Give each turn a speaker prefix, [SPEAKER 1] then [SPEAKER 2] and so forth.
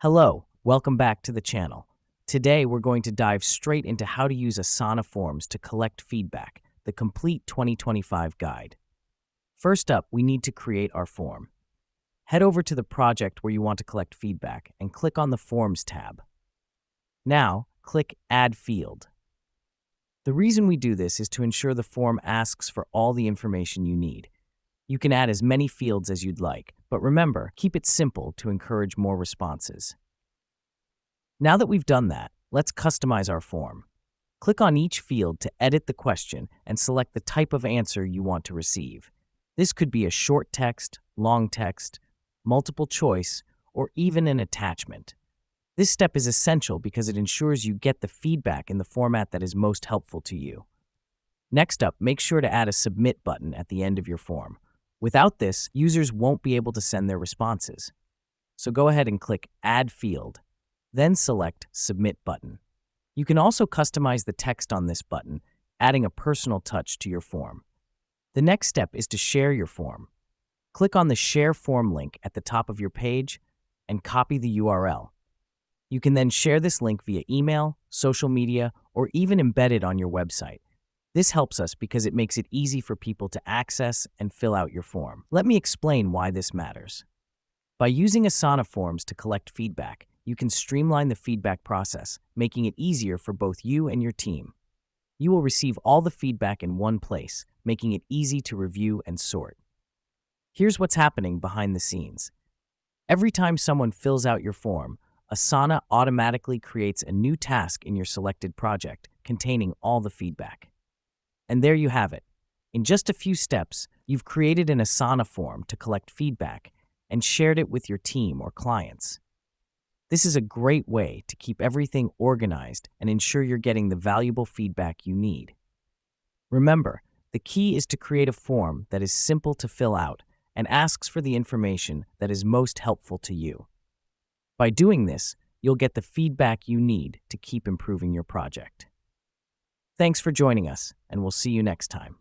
[SPEAKER 1] Hello, welcome back to the channel. Today we're going to dive straight into how to use ASANAForms to collect feedback, the complete 2025 guide. First up, we need to create our form. Head over to the project where you want to collect feedback and click on the Forms tab. Now, click Add Field. The reason we do this is to ensure the form asks for all the information you need. You can add as many fields as you'd like, but remember, keep it simple to encourage more responses. Now that we've done that, let's customize our form. Click on each field to edit the question and select the type of answer you want to receive. This could be a short text, long text, multiple choice, or even an attachment. This step is essential because it ensures you get the feedback in the format that is most helpful to you. Next up, make sure to add a Submit button at the end of your form. Without this, users won't be able to send their responses. So go ahead and click Add Field, then select Submit button. You can also customize the text on this button, adding a personal touch to your form. The next step is to share your form. Click on the Share Form link at the top of your page and copy the URL. You can then share this link via email, social media, or even embed it on your website. This helps us because it makes it easy for people to access and fill out your form. Let me explain why this matters. By using ASANAForms to collect feedback, you can streamline the feedback process, making it easier for both you and your team. You will receive all the feedback in one place, making it easy to review and sort. Here's what's happening behind the scenes. Every time someone fills out your form, ASANA automatically creates a new task in your selected project containing all the feedback. And there you have it. In just a few steps, you've created an ASANA form to collect feedback and shared it with your team or clients. This is a great way to keep everything organized and ensure you're getting the valuable feedback you need. Remember, the key is to create a form that is simple to fill out and asks for the information that is most helpful to you. By doing this, you'll get the feedback you need to keep improving your project. Thanks for joining us, and we'll see you next time.